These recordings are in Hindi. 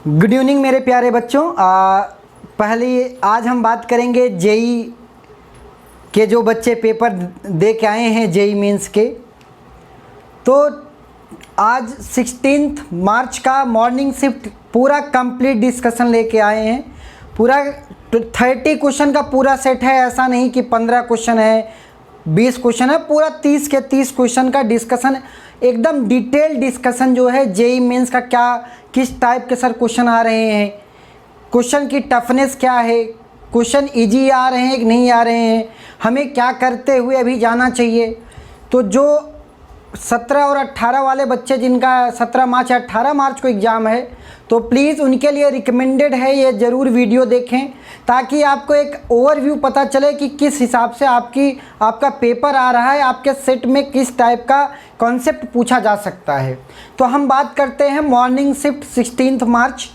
गुड इवनिंग मेरे प्यारे बच्चों। पहले आज हम बात करेंगे जेई के जो बच्चे पेपर दे के आए हैं जेई मेंस के। तो आज 16 मार्च का मॉर्निंग शिफ्ट पूरा कंप्लीट डिस्कशन लेके आए हैं। पूरा 30 क्वेश्चन का पूरा सेट है, ऐसा नहीं कि 15 क्वेश्चन है 20 क्वेश्चन है, पूरा 30 के 30 क्वेश्चन का डिस्कशन, एकदम डिटेल डिस्कशन जो है जेई मेंस का क्या किस टाइप के सर क्वेश्चन आ रहे हैं, क्वेश्चन की टफनेस क्या है, क्वेश्चन इजी आ रहे हैं कि नहीं आ रहे हैं, हमें क्या करते हुए अभी जाना चाहिए। तो जो 17 और 18 वाले बच्चे जिनका 17 मार्च या 18 मार्च को एग्ज़ाम है, तो प्लीज़ उनके लिए रिकमेंडेड है ये ज़रूर वीडियो देखें, ताकि आपको एक ओवरव्यू पता चले कि किस हिसाब से आपका पेपर आ रहा है, आपके सेट में किस टाइप का कॉन्सेप्ट पूछा जा सकता है। तो हम बात करते हैं मॉर्निंग शिफ्ट 16 मार्च।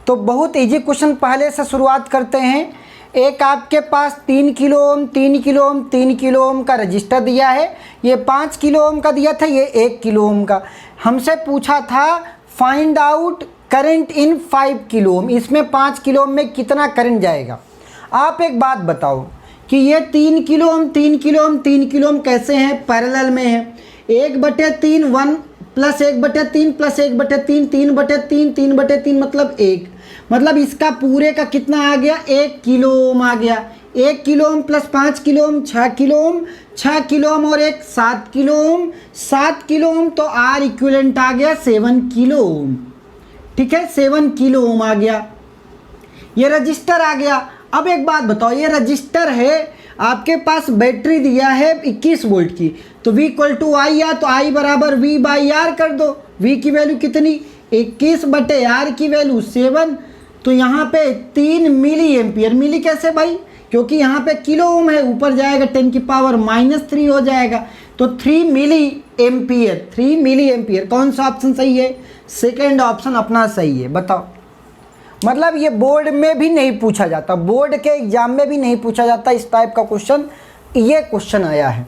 तो बहुत इजी क्वेश्चन पहले से शुरुआत करते हैं। एक आपके पास 3 kilo ohm 3 kilo ohm 3 kilo ohm का रजिस्टर दिया है, ये 5 किलो ओम का दिया था, ये 1 किलो ओम का। हमसे पूछा था find out current in 5 kilo ohm, इसमें 5 किलो ओम में कितना करंट जाएगा। आप एक बात बताओ कि ये 3 kilo ohm 3 kilo ohm 3 kilo ohm कैसे हैं, पैरेलल में है। 1/3 1 प्लस 1/3 प्लस 1/3 3/3 3/3 मतलब 1, मतलब इसका पूरे का कितना आ गया 1 किलो ओम आ गया। 1 kilo ohm plus 5 kilo ohm 6 kilo ohm, 6 kilo ohm और 1 7 किलो ओम, 7 किलो ओम तो आर इक्विवेलेंट आ गया 7 किलो ओम। ठीक है, 7 किलो ओम आ गया, ये रजिस्टर आ गया। अब एक बात बताओ, ये रजिस्टर है, आपके पास बैटरी दिया है 21 वोल्ट की, तो V इक्वल टू आई आ, तो I बराबर V बाई आर कर दो। V की वैल्यू कितनी 21/R की वैल्यू 7, तो यहाँ पे 3 मिली एम्पियर। मिली कैसे भाई, क्योंकि यहाँ पे किलो ओम है, ऊपर जाएगा 10⁻³ हो जाएगा, तो 3 मिली एम्पियर। 3 मिली एम्पियर कौन सा ऑप्शन सही है, सेकेंड ऑप्शन अपना सही है। बताओ, मतलब ये बोर्ड में भी नहीं पूछा जाता, बोर्ड के एग्जाम में भी नहीं पूछा जाता इस टाइप का क्वेश्चन, ये क्वेश्चन आया है।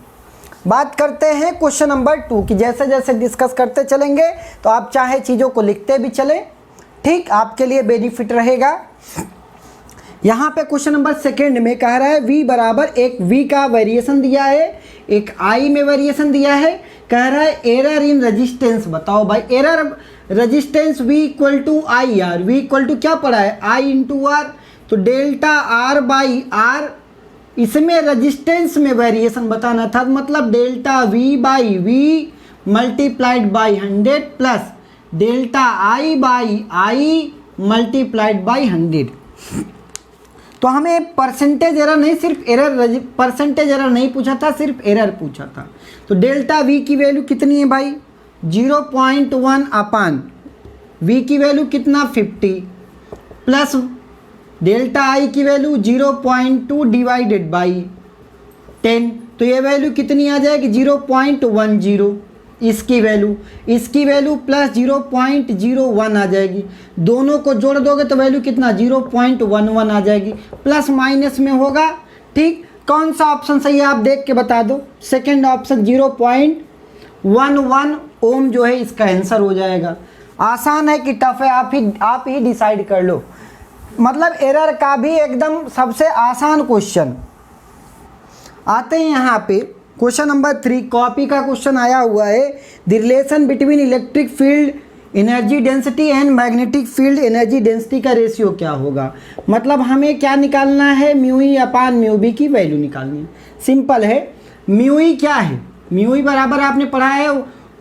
बात करते हैं क्वेश्चन नंबर 2 की। जैसे जैसे डिस्कस करते चलेंगे तो आप चाहे चीज़ों को लिखते भी चलें, ठीक, आपके लिए बेनिफिट रहेगा। यहाँ पे क्वेश्चन नंबर 2 में कह रहा है V बराबर एक V का वेरिएशन दिया है, एक I में वेरिएशन दिया है, कह रहा है एरर इन रजिस्टेंस। बताओ भाई, error resistance V equal to I R. V equal to क्या पड़ा है I इंटू आर, तो डेल्टा R बाई आर, इसमें रजिस्टेंस में वेरिएशन बताना था, मतलब delta V by V multiplied by 100 plus delta I by I multiplied by 100। तो हमें परसेंटेज एरर नहीं, सिर्फ एरर, परसेंटेज एरर नहीं पूछा था, सिर्फ एरर पूछा था। तो डेल्टा V की वैल्यू कितनी है भाई 0.1 अपान V की वैल्यू कितना 50 प्लस डेल्टा I की वैल्यू 0.2 डिवाइडेड बाई 10, तो ये वैल्यू कितनी आ जाएगी 0.10। इसकी वैल्यू प्लस 0.01 आ जाएगी, दोनों को जोड़ दोगे तो वैल्यू कितना 0.11 आ जाएगी, प्लस माइनस में होगा। ठीक, कौन सा ऑप्शन सही है आप देख के बता दो। सेकंड ऑप्शन 0.11 ओम जो है इसका आंसर हो जाएगा। आसान है कि टफ है, आप ही डिसाइड कर लो। मतलब एरर का भी एकदम सबसे आसान क्वेश्चन आते हैं यहाँ पे। क्वेश्चन नंबर 3 कॉपी का क्वेश्चन आया हुआ है, the relation between electric field energy density and magnetic field energy density का रेशियो क्या होगा। मतलब हमें क्या निकालना है, म्यू ई अपान म्यू बी की वैल्यू निकालनी है। सिंपल है, म्यू ई क्या है, म्यू ई बराबर आपने पढ़ा है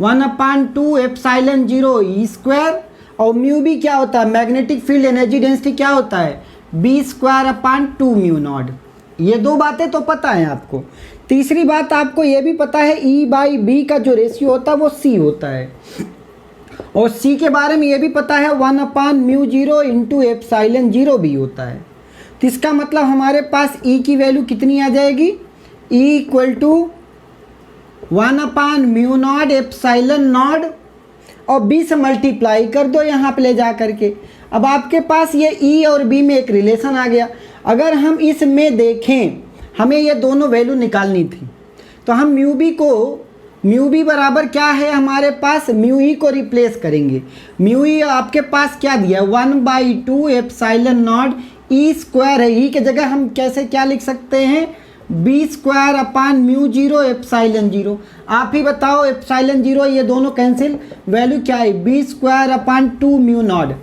1/2 एप्सिलॉन 0 ई स्क्वायर, और म्यू बी क्या होता है, मैग्नेटिक फील्ड एनर्जी डेंसिटी क्या होता है B²/2 म्यू नॉट। ये दो बातें तो पता है आपको। तीसरी बात आपको ये भी पता है E/B का जो रेशियो होता है वो C होता है, और C के बारे में ये भी पता है 1/μ0 इंटू एप्सिलॉन 0 भी होता है। तो इसका मतलब हमारे पास E की वैल्यू कितनी आ जाएगी, E equal to 1/μ0 epsilon naught, और B से मल्टीप्लाई कर दो यहाँ पे ले जा करके। अब आपके पास ये E और B में एक रिलेशन आ गया। अगर हम इसमें देखें, हमें ये दोनों वैल्यू निकालनी थी, तो हम म्यू बी को म्यू बी बराबर क्या है हमारे पास, म्यू ई को रिप्लेस करेंगे। म्यू ई आपके पास क्या दिया, 1/2 एप्सिलॉन नॉट ई स्क्वायर है। ई के जगह हम कैसे क्या लिख सकते हैं, B square upon mu zero epsilon zero. आप ही बताओ, एप्सिलॉन जीरो ये दोनों कैंसिल, वैल्यू क्या है, B square upon 2 mu naught.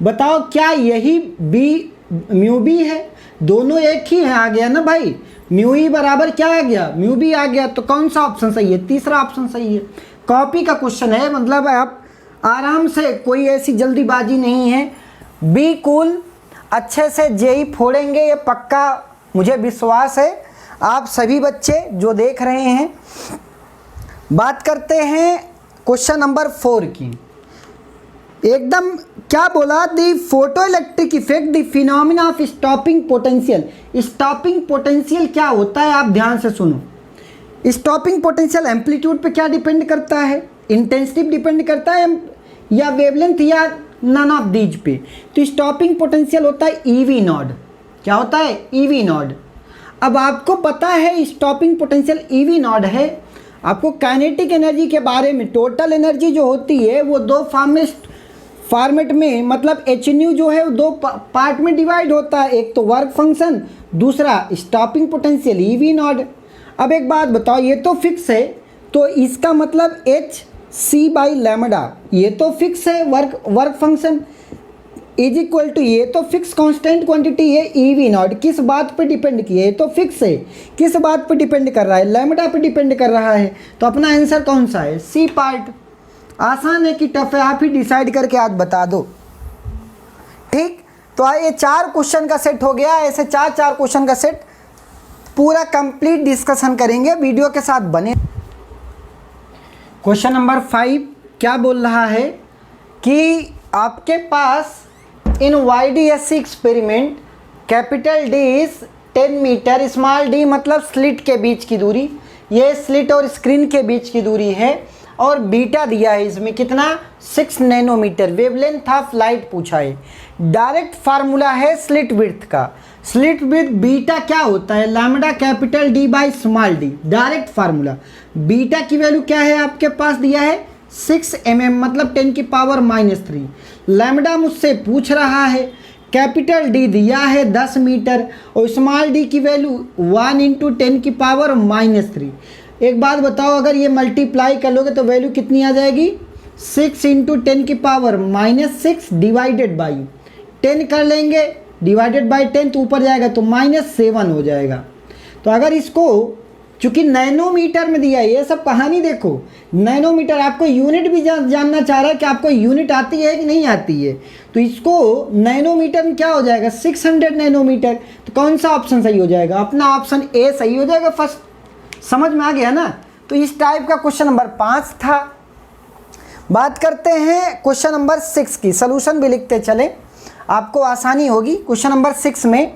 बताओ क्या यही बी म्यू बी है, दोनों एक ही है, आ गया ना भाई। म्यू ई बराबर क्या आ गया, म्यू बी आ गया। तो कौन सा ऑप्शन सही है, तीसरा ऑप्शन सही है। कॉपी का क्वेश्चन है, मतलब आप आराम से, कोई ऐसी जल्दीबाजी नहीं है। बी कूल, अच्छे से जेई फोड़ेंगे ये पक्का, मुझे विश्वास है आप सभी बच्चे जो देख रहे हैं। बात करते हैं क्वेश्चन नंबर 4 की। एकदम क्या बोला, the photoelectric effect the phenomena of stopping potential. Stopping potential क्या होता है, आप ध्यान से सुनो। स्टॉपिंग पोटेंशियल एम्पलीट्यूड पे क्या डिपेंड करता है, इंटेंसिटी डिपेंड करता है, या वेवलेंथ, या नन ऑफ दीज पे। तो स्टॉपिंग पोटेंशियल होता है ईवी नॉट। क्या होता है, ईवी नॉट। अब आपको पता है स्टॉपिंग पोटेंशियल ईवी नॉट है। आपको काइनेटिक एनर्जी के बारे में, टोटल एनर्जी जो होती है वो दो फॉर्मेट में, मतलब एच न्यू जो है वो दो पार्ट में डिवाइड होता है, एक तो वर्क फंक्शन, दूसरा स्टॉपिंग पोटेंशियल ईवी नॉट। अब एक बात बताओ, ये तो फिक्स है, तो इसका मतलब एच सी बाई लैम्डा, ये तो फिक्स है, work function is equal to, ये तो फिक्स कांस्टेंट क्वांटिटी है ईवी नॉट। किस बात पे डिपेंड किया है, तो फिक्स है, किस बात पे डिपेंड कर रहा है, लैम्डा पे डिपेंड कर रहा है। तो अपना आंसर कौन सा है, सी पार्ट। आसान है कि टफ है, आप ही डिसाइड करके आज बता दो। ठीक, तो आइए 4 क्वेश्चन का सेट हो गया। ऐसे 4 क्वेश्चन का सेट पूरा कंप्लीट डिस्कशन करेंगे, वीडियो के साथ बने। क्वेश्चन नंबर 5 क्या बोल रहा है कि आपके पास इन YDSC experiment capital D is 10 metre, small d मतलब स्लिट के बीच की दूरी, ये स्लिट और स्क्रीन के बीच की दूरी है, और बीटा दिया है इसमें कितना, 6 नैनोमीटर। वेवलेंथ ऑफ लाइट पूछा है। डायरेक्ट फार्मूला है स्लिट विड्थ का। स्लिट विड्थ बीटा क्या होता है, lambda capital D by small d। Direct formula, beta की वैल्यू क्या है आपके पास दिया है 6 mm मतलब 10⁻³ लैम्डा मुझसे पूछ रहा है, कैपिटल D दिया है 10 मीटर, और स्मॉल d की वैल्यू 1 × 10⁻³ एक बात बताओ, अगर ये मल्टीप्लाई कर लोगे तो वैल्यू कितनी आ जाएगी, 6 × 10⁻⁻6 डिवाइडेड बाई 10 कर लेंगे, डिवाइडेड बाई 10 तो ऊपर जाएगा तो -7 हो जाएगा। तो अगर इसको, चूँकि नैनोमीटर में दिया है, ये सब कहानी देखो, नैनोमीटर, आपको यूनिट भी जानना चाह रहा है कि आपको यूनिट आती है कि नहीं आती है, तो इसको नैनोमीटर में क्या हो जाएगा, 600 नैनोमीटर। तो कौन सा ऑप्शन सही हो जाएगा, अपना ऑप्शन ए सही हो जाएगा फर्स्ट। समझ में आ गया ना। तो इस टाइप का क्वेश्चन नंबर 5 था। बात करते हैं क्वेश्चन नंबर 6 की, सॉल्यूशन भी लिखते चले, आपको आसानी होगी। क्वेश्चन नंबर 6 में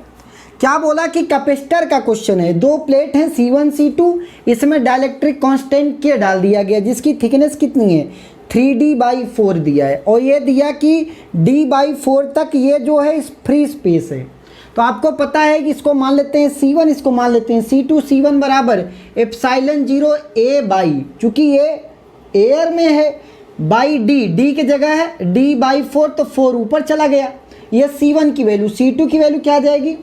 क्या बोला कि कैपेसिटर का क्वेश्चन है, 2 प्लेट हैं C1 C2, इसमें डाइलेक्ट्रिक कांस्टेंट K डाल दिया गया, जिसकी थिकनेस कितनी है 3D/4 दिया है, और ये दिया कि D/4 तक ये जो है फ्री स्पेस है। तो आपको पता है कि इसको मान लेते हैं C1, इसको मान लेते हैं C2। C1 बराबर ε0 A/, चूँकि ये एयर में है, बाई D की जगह है D/4, तो 4 ऊपर चला गया। ये C1 की वैल्यू, C2 की वैल्यू क्या आ जाएगी,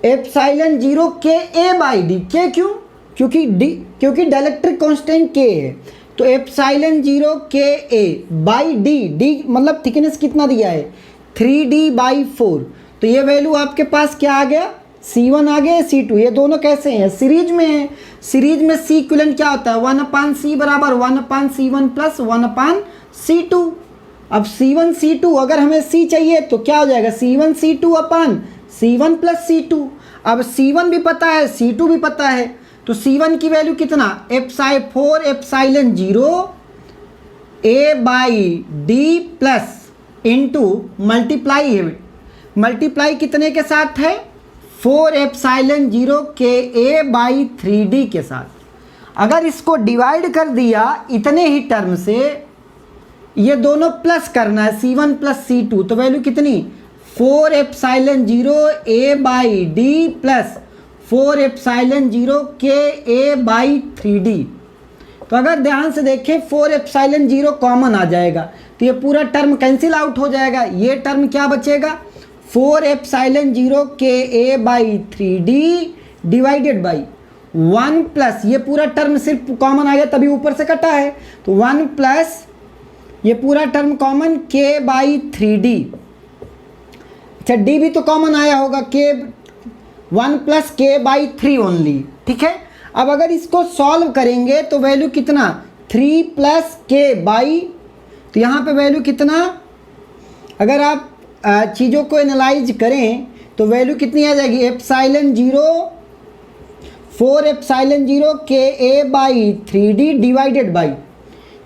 ε0 KA/D। K क्यों, क्योंकि डाइलेक्ट्रिक कांस्टेंट K है, तो ε0 KA/D, D मतलब थिकनेस कितना दिया है 3D/4। तो ये वैल्यू आपके पास क्या आ गया, C1 आ गया, C2, ये दोनों कैसे हैं, सीरीज में है। सीरीज में C इक्विवेलेंट क्या होता है, 1/C बराबर 1/C1 प्लस 1/C2। अब C1 C2, अगर हमें C चाहिए तो क्या हो जाएगा, C1 C2 अपन C1 प्लस C2। अब C1 भी पता है, C2 भी पता है, तो C1 की वैल्यू कितना, 4 ε0 A/D प्लस इंटू मल्टीप्लाई कितने के साथ है, 4 ε0 KA/3D के साथ। अगर इसको डिवाइड कर दिया इतने ही टर्म से, ये दोनों प्लस करना है C1 प्लस C2, तो वैल्यू कितनी 4 ε0 A/D प्लस 4 ε0 KA/3D। तो अगर ध्यान से देखें 4 एप्सिलॉन 0 कॉमन आ जाएगा तो ये पूरा टर्म कैंसिल आउट हो जाएगा। ये टर्म क्या बचेगा 4 epsilon 0 KA/3D divided by 1 plus ये पूरा टर्म सिर्फ कॉमन आ गया तभी ऊपर से कटा है तो 1 प्लस ये पूरा टर्म कॉमन K/3D। अच्छा D भी तो कॉमन आया होगा K 1 प्लस K/3 ओनली। ठीक है, अब अगर इसको सॉल्व करेंगे तो वैल्यू कितना 3 प्लस K/, तो यहाँ पे वैल्यू कितना, अगर आप चीज़ों को एनालाइज करें तो वैल्यू कितनी आ जाएगी epsilon 0 4 epsilon 0 KA/3D divided by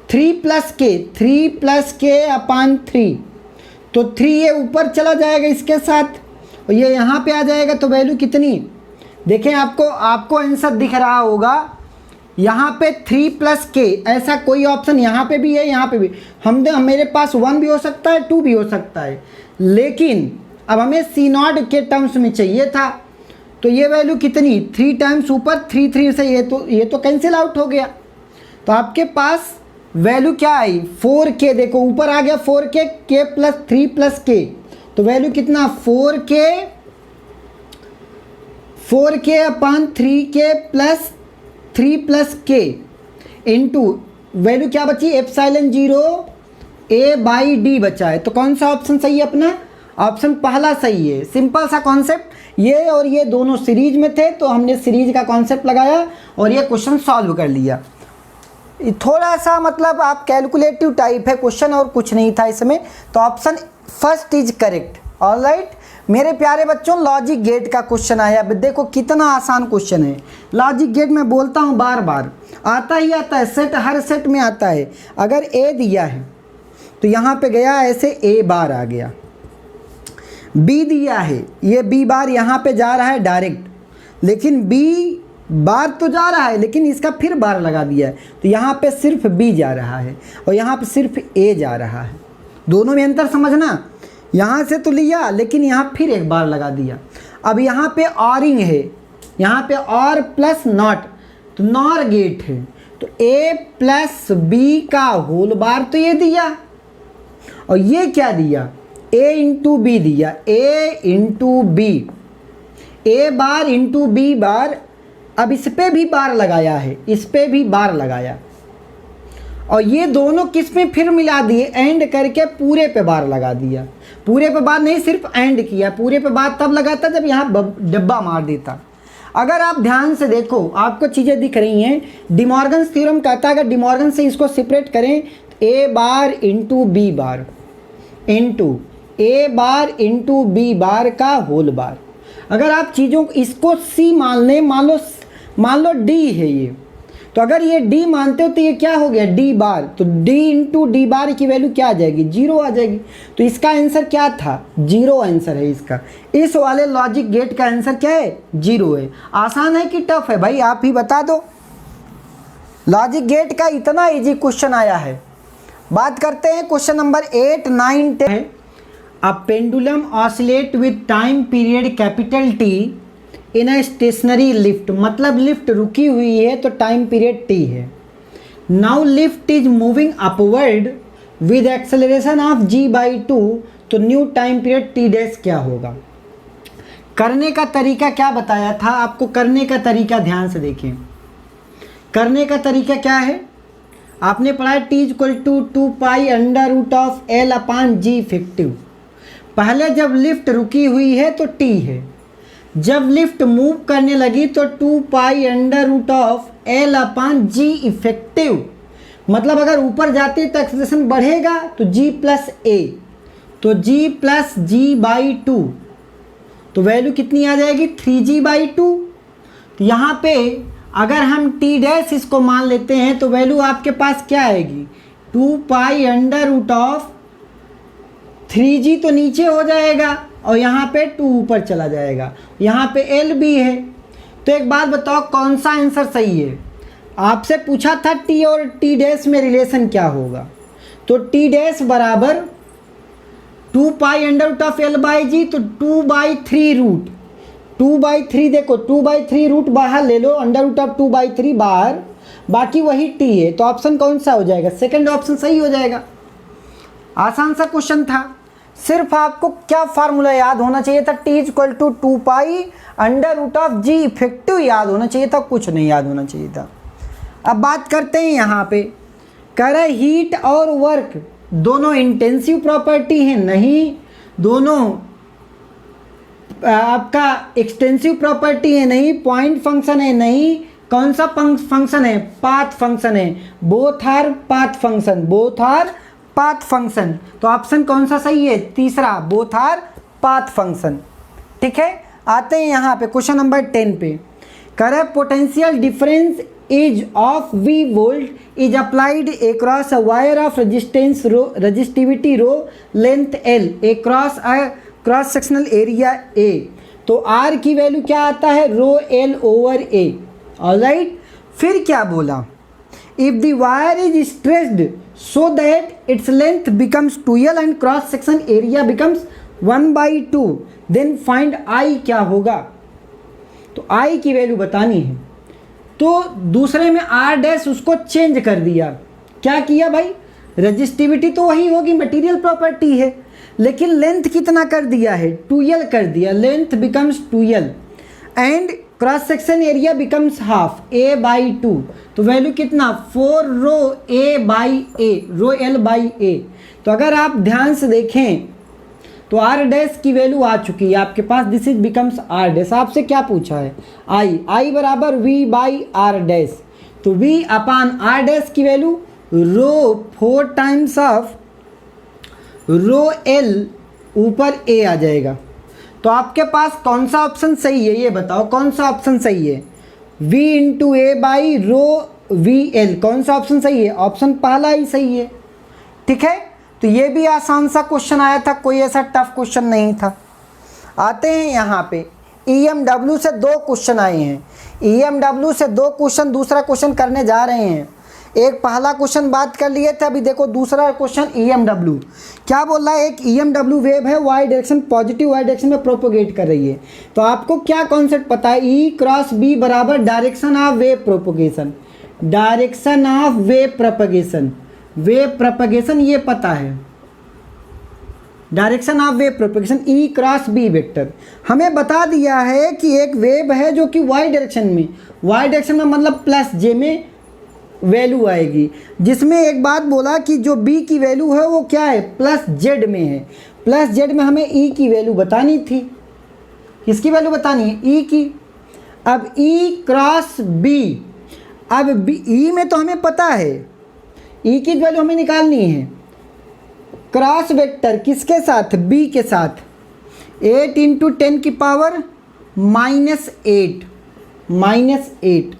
3 plus K अपान 3, तो 3 ये ऊपर चला जाएगा इसके साथ और ये यहाँ पे आ जाएगा तो वैल्यू कितनी, देखें आपको आंसर दिख रहा होगा यहाँ पे 3 प्लस K, ऐसा कोई ऑप्शन यहाँ पे भी है यहाँ पे भी, मेरे पास 1 भी हो सकता है 2 भी हो सकता है, लेकिन अब हमें C0 के टर्म्स में चाहिए था तो ये वैल्यू कितनी 3 टाइम्स ऊपर 3 से ये तो कैंसिल आउट हो गया। तो आपके पास वैल्यू क्या आई 4K, देखो ऊपर आ गया 4K K plus 3 plus K, तो वैल्यू कितना 4K अपान 3K plus 3 plus K into value क्या बची एप्सिलॉन 0 A/D बचा है। तो कौन सा ऑप्शन सही है अपना, ऑप्शन पहला सही है। सिंपल सा कॉन्सेप्ट, ये और ये दोनों सीरीज में थे तो हमने सीरीज का कॉन्सेप्ट लगाया और ये क्वेश्चन सॉल्व कर लिया। थोड़ा सा मतलब आप कैलकुलेटिव टाइप है क्वेश्चन और कुछ नहीं था इसमें, तो option first is correct. Alright मेरे प्यारे बच्चों, लॉजिक गेट का क्वेश्चन आया। अब देखो कितना आसान क्वेश्चन है। लॉजिक गेट में बोलता हूँ बार बार, आता ही आता है, सेट हर सेट में आता है। अगर ए दिया है तो यहाँ पे गया ऐसे A बार आ गया, B दिया है ये B बार यहाँ पे जा रहा है डायरेक्ट, लेकिन B बार तो जा रहा है लेकिन इसका फिर बार लगा दिया है तो यहाँ पे सिर्फ B जा रहा है और यहाँ पे सिर्फ A जा रहा है। दोनों में अंतर समझना, यहाँ से तो लिया लेकिन यहाँ फिर एक बार लगा दिया। अब यहाँ पे ऑरिंग है, यहाँ पे और प्लस नॉट, तो नॉर गेट है तो A प्लस B का होल बार तो ये दिया और ये क्या दिया A इंटू B दिया, A into B, A bar into B बार। अब इस पे भी बार लगाया है, इस पे भी बार लगाया और ये दोनों किस में फिर मिला दिए, एंड करके पूरे पे बार लगा दिया। पूरे पे बार नहीं सिर्फ एंड किया, पूरे पे बार तब लगाता जब यहाँ डब्बा मार देता। अगर आप ध्यान से देखो आपको चीज़ें दिख रही हैं, डिमॉर्गन्स थ्योरम कहता है अगर डिमॉर्गन से इसको सेपरेट करें तो A bar into B bar into A bar into B बार का होल बार। अगर आप चीज़ों को इसको C मान लें, मान लो D है ये, तो अगर ये D मानते हो तो ये क्या हो गया D बार, तो D इंटू D बार की वैल्यू क्या आ जाएगी 0 आ जाएगी। तो इसका आंसर क्या था 0 आंसर है इसका। इस वाले लॉजिक गेट का आंसर क्या है 0 है। आसान है कि टफ है भाई आप ही बता दो। लॉजिक गेट का इतना इजी क्वेश्चन आया है। बात करते हैं question number 8, 9, 10। A pendulum oscillate with time period capital T in a stationary lift, मतलब लिफ्ट रुकी हुई है तो टाइम पीरियड T है। Now lift is moving upward with acceleration of G/2, तो new time period T dash क्या होगा। करने का तरीका क्या बताया था आपको, करने का तरीका ध्यान से देखें। करने का तरीका क्या है, आपने पढ़ा है T = 2π√L अपान G इफेक्टिव। पहले जब लिफ्ट रुकी हुई है तो T है, जब लिफ्ट मूव करने लगी तो 2π√L अपान G इफेक्टिव। मतलब अगर ऊपर जाती है तो एक्सेलरेशन बढ़ेगा तो G प्लस A, तो G प्लस G/2, तो वैल्यू कितनी आ जाएगी 3G/2। तो यहाँ पे अगर हम T डैश इसको मान लेते हैं तो वैल्यू आपके पास क्या आएगी 2π√3G, तो नीचे हो जाएगा और यहाँ पे 2 ऊपर चला जाएगा, यहाँ पे L भी है। तो एक बात बताओ कौन सा आंसर सही है। आपसे पूछा था T और T डैश में रिलेशन क्या होगा, तो T डैश बराबर 2π√L/G, तो 2/3 देखो 2/3 बाहर ले लो, √2/3 बाहर बाकी वही टी है, तो ऑप्शन कौन सा हो जाएगा? सेकंड ऑप्शन सही हो जाएगा। आसान सा क्वेश्चन था। सिर्फ आपको क्या फार्मूला याद होना चाहिए था? T equal to 2 pi under root of g effective याद होना चाहिए था, कुछ नहीं याद होना चाहिए था। अब बात करते हैं यहाँ पे, कह रहे हीट और वर्क दोनों इंटेंसिव प्रॉपर्टी है, नहीं। दोनों आपका एक्सटेंसिव प्रॉपर्टी है, नहीं। पॉइंट फंक्शन है, नहीं। कौन सा फंक्शन है? पाथ फंक्शन है। Both our path function, both our path function. तो ऑप्शन कौन सा सही है? तीसरा, बोथ आर पाथ फंक्शन। ठीक है, आते हैं यहाँ पे क्वेश्चन नंबर 10 पे। करे potential difference is of V volt is applied across a wire of resistance rho, resistivity rho, length L across a cross sectional area A. तो आर की वैल्यू क्या आता है? Rho L over A. Alright, फिर क्या बोला? If the wire is stretched so that its length becomes 2l and cross section area becomes 1/2, then find I क्या होगा? तो I की वैल्यू बतानी है। तो दूसरे में R डैश उसको चेंज कर दिया। क्या किया भाई? रजिस्टिविटी तो वही होगी, मटेरियल प्रॉपर्टी है, लेकिन लेंथ कितना कर दिया है? 2l कर दिया। Length becomes 2l and cross section area becomes half a/2। तो वैल्यू कितना? 4 रो a/a, रो l/a। तो अगर आप ध्यान से देखें तो r डैश की वैल्यू आ चुकी है आपके पास। This is becomes r dash. आपसे क्या पूछा है? i बराबर v/r डैश। तो v अपान r डैश की value rho 4 times of rho l ऊपर a आ जाएगा। तो आपके पास कौन सा ऑप्शन सही है? ये बताओ कौन सा ऑप्शन सही है? v into A by rho V L, कौन सा ऑप्शन सही है? ऑप्शन पहला ही सही है। ठीक है, तो ये भी आसान सा क्वेश्चन आया था, कोई ऐसा टफ क्वेश्चन नहीं था। आते हैं यहाँ पे EMW से 2 क्वेश्चन आए हैं। EMW से 2 क्वेश्चन, दूसरा क्वेश्चन करने जा रहे हैं। एक पहला क्वेश्चन बात कर लिए थे, अभी देखो दूसरा क्वेश्चन EMW क्या बोल रहा है? एक EMW वेव है, Y direction, positive Y direction में प्रोपोगेट कर रही है। तो आपको क्या कॉन्सेप्ट पता है? E क्रॉस B बराबर direction of wave propagation, direction of wave propagation, wave propagation ये पता है। Direction of wave propagation E cross B vector हमें बता दिया है कि एक वेव है जो कि वाई डायरेक्शन में, वाई डायरेक्शन में मतलब प्लस जे में वैल्यू आएगी, जिसमें एक बात बोला कि जो B की वैल्यू है वो क्या है? प्लस जेड में है। प्लस जेड में हमें E की वैल्यू बतानी थी। किसकी वैल्यू बतानी है? E की। अब E क्रॉस B, अब E में तो हमें पता है, E की वैल्यू हमें निकालनी है। क्रॉस वेक्टर किसके साथ? B के साथ। 8 इंटू 10 की पावर -8, -8।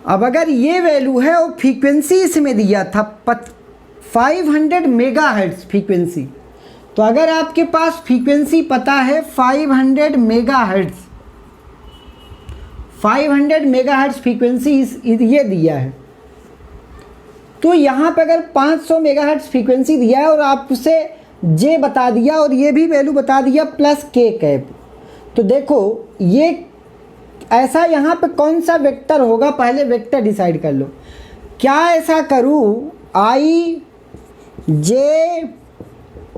अब अगर ये वैल्यू है और फ्रीक्वेंसी इसमें दिया था 500 मेगाहर्ट्ज़ फ्रीक्वेंसी, तो अगर आपके पास फ्रीक्वेंसी पता है 500 मेगाहर्ट्ज़, 500 मेगाहर्ट्ज़ फ्रीक्वेंसी ये दिया है, तो यहाँ पे अगर 500 मेगाहर्ट्ज़ फ्रीक्वेंसी दिया है और आपसे जे बता दिया और ये भी वैल्यू बता दिया प्लस के कैप, तो देखो ये ऐसा यहाँ पे कौन सा वेक्टर होगा? पहले वेक्टर डिसाइड कर लो। क्या ऐसा करूँ? आई जे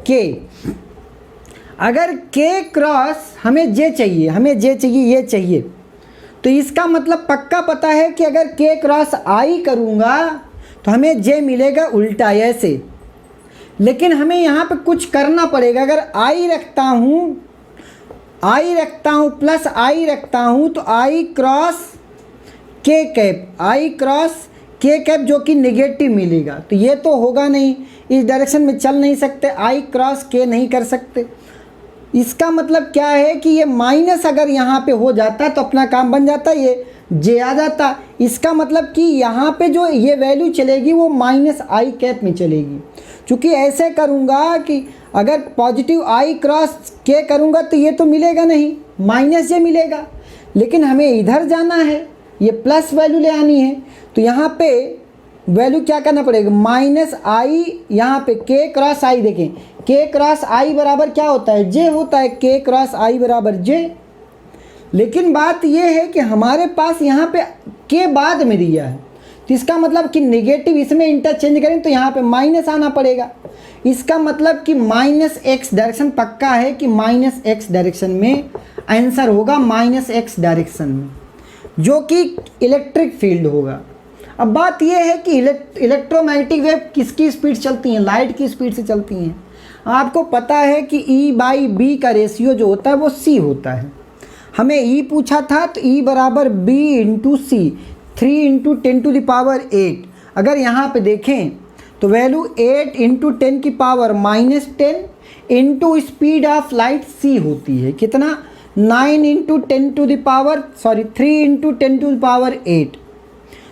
के, अगर के क्रॉस हमें जे चाहिए, हमें जे चाहिए, ये चाहिए, तो इसका मतलब पक्का पता है कि अगर के क्रॉस आई करूँगा तो हमें जे मिलेगा उल्टा ऐसे। लेकिन हमें यहाँ पे कुछ करना पड़ेगा। अगर आई रखता हूँ प्लस आई रखता हूँ तो आई क्रॉस के कैप, आई क्रॉस के कैप जो कि नेगेटिव मिलेगा, तो ये तो होगा नहीं, इस डायरेक्शन में चल नहीं सकते, आई क्रॉस के नहीं कर सकते। इसका मतलब क्या है कि ये माइनस अगर यहाँ पे हो जाता तो अपना काम बन जाता, ये जे आ जाता। इसका मतलब कि यहाँ पे जो ये वैल्यू चलेगी वो माइनस आई कैप में चलेगी। चूँकि ऐसे करूँगा कि अगर पॉजिटिव आई क्रॉस के करूँगा तो ये तो मिलेगा नहीं, माइनस जे मिलेगा। लेकिन हमें इधर जाना है, ये प्लस वैल्यू ले आनी है, तो यहाँ पे वैल्यू क्या करना पड़ेगा? माइनस आई, यहाँ पे के क्रॉस आई, देखें के क्रॉस आई बराबर क्या होता है? जे होता है। के क्रॉस आई बराबर जे। लेकिन बात ये है कि हमारे पास यहाँ पे के बाद में दिया है, तो इसका मतलब कि नेगेटिव इसमें इंटरचेंज करें तो यहाँ पे माइनस आना पड़ेगा। इसका मतलब कि माइनस एक्स डायरेक्शन पक्का है कि माइनस एक्स डायरेक्शन में आंसर होगा, माइनस एक्स डायरेक्शन में, जो कि इलेक्ट्रिक फील्ड होगा। अब बात यह है कि इलेक्ट्रोमैग्नेटिक वेव किसकी स्पीड चलती हैं? लाइट की स्पीड से चलती हैं। आपको पता है कि E/B का रेशियो जो होता है वो C होता है। हमें E पूछा था तो E बराबर B इंटू C, 3 इंटू 10⁸। अगर यहाँ पे देखें तो वैल्यू 8 इंटू 10 की power -10 into speed of light C होती है। कितना? 9 इंटू 3 इंटू 10⁸।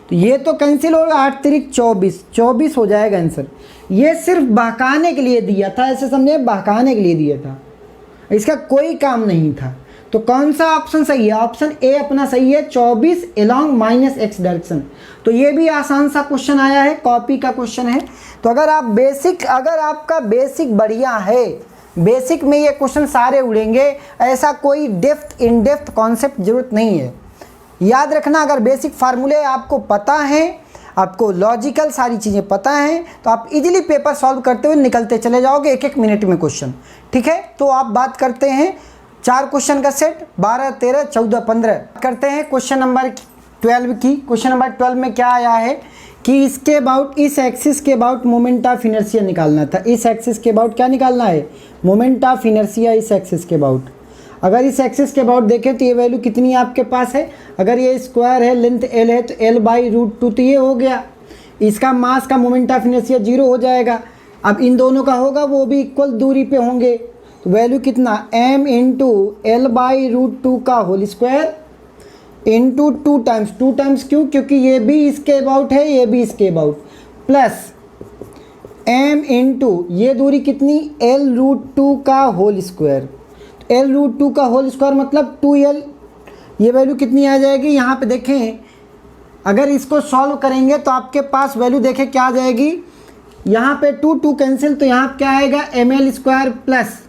तो ये तो कैंसिल होगा, 8 3 24 हो जाएगा आंसर। ये सिर्फ बहकाने के लिए दिया था, ऐसे समझे, बहकाने के लिए दिया था, इसका कोई काम नहीं था। तो कौन सा ऑप्शन सही है? ऑप्शन ए अपना सही है, 24 अलोंग माइनस एक्स डायरेक्शन। तो ये भी आसान सा क्वेश्चन आया है, कॉपी का क्वेश्चन है। तो अगर आपका बेसिक बढ़िया है, बेसिक में ये क्वेश्चन सारे उड़ेंगे, ऐसा कोई डेप्थ इन डेप्थ कॉन्सेप्ट जरूरत नहीं है। याद रखना, अगर बेसिक फार्मूले आपको पता है, आपको लॉजिकल सारी चीज़ें पता हैं, तो आप इजीली पेपर सॉल्व करते हुए निकलते चले जाओगे 1-1 मिनट में क्वेश्चन। ठीक है, तो आप बात करते हैं 4 क्वेश्चन का सेट, 12 13 14 15 करते हैं क्वेश्चन नंबर 12 की। क्वेश्चन नंबर 12 में क्या आया है कि इसके अबाउट, इस एक्सिस के अबाउट मोमेंट ऑफ इनर्शिया निकालना था। इस एक्सिस के अबाउट क्या निकालना है? मोमेंट ऑफ इनर्शिया इस एक्सिस के अबाउट। अगर इस एक्सिस के अबाउट देखें तो ये वैल्यू कितनी आपके पास है? अगर ये स्क्वायर है, लेंथ L है, तो L/√2, तो ये हो गया। इसका मास का मोमेंट ऑफ इनर्शिया 0 हो जाएगा। अब इन दोनों का होगा, वो भी इक्वल दूरी पे होंगे, तो वैल्यू कितना? m इंटू L/√2 का होल स्क्वायर इंटू 2 टाइम्स क्यों? क्योंकि ये भी इसके अबाउट है, ये भी इसके अबाउट, प्लस m इंटू ये दूरी कितनी? L√2 का होल स्क्वायर। L√2 का होल स्क्वायर मतलब 2L। ये वैल्यू कितनी आ जाएगी? यहाँ पे देखें, अगर इसको सॉल्व करेंगे तो आपके पास वैल्यू देखें क्या आ जाएगी। यहाँ पे 2 कैंसिल, तो यहाँ क्या आएगा? ml² प्लस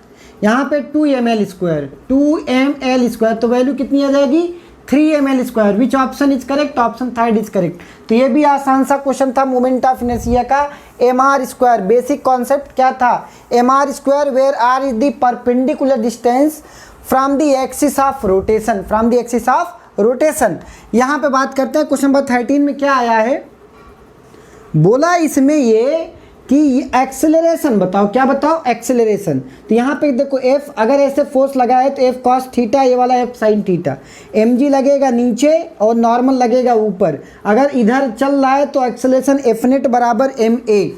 यहाँ पे 2ml², तो वैल्यू कितनी आ जाएगी? 3ml²। Which option is correct? Option third is correct. तो ये भी आसान सा क्वेश्चन था मोमेंट ऑफ इनर्शिया का, mr²। बेसिक कॉन्सेप्ट क्या था? mr² where r is the perpendicular distance from the axis of rotation, यहाँ पे बात करते हैं। क्वेश्चन नंबर 13 में क्या आया है? बोला इसमें ये कि एक्सेलरेशन बताओ। क्या बताओ? एक्सेलरेशन। तो यहाँ पे देखो F, अगर ऐसे फोर्स लगा है तो F cos थीटा, ये वाला F sin थीटा, mg लगेगा नीचे और नॉर्मल लगेगा ऊपर। अगर इधर चल रहा है तो एक्सेलरेशन F नेट बराबर ma।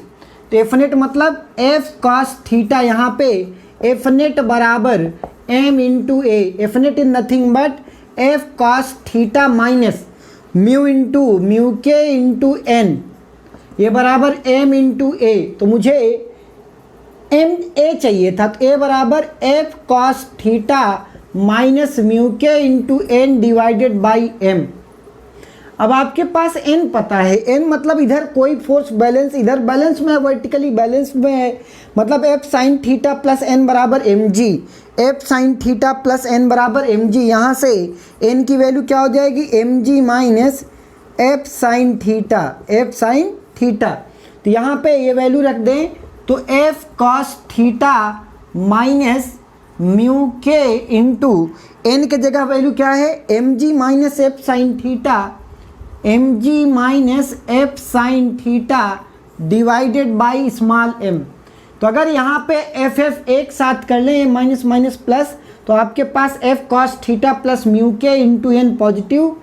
तो F नेट मतलब F cos थीटा, यहाँ पे F नेट बराबर m into a। F net is nothing but F cos theta minus mu into mu के इंटू n, ये बराबर m इंटू ए। तो मुझे m a चाहिए था, तो a बराबर F cos theta minus mu के into n divided by m। अब आपके पास n पता है, n मतलब इधर कोई फोर्स बैलेंस, इधर बैलेंस में है, वर्टिकली बैलेंस में है, मतलब F sin theta plus n बराबर mg। F sin theta plus n बराबर mg। यहाँ से n की वैल्यू क्या हो जाएगी? mg minus F sin theta. तो यहाँ पे ये वैल्यू रख दें तो F cos theta minus mu के इंटू n के जगह वैल्यू क्या है? mg minus F sin theta divided by small m। तो अगर यहाँ पे F एक साथ कर लें, माइनस माइनस प्लस, तो आपके पास F cos theta plus mu के इंटू n पॉजिटिव।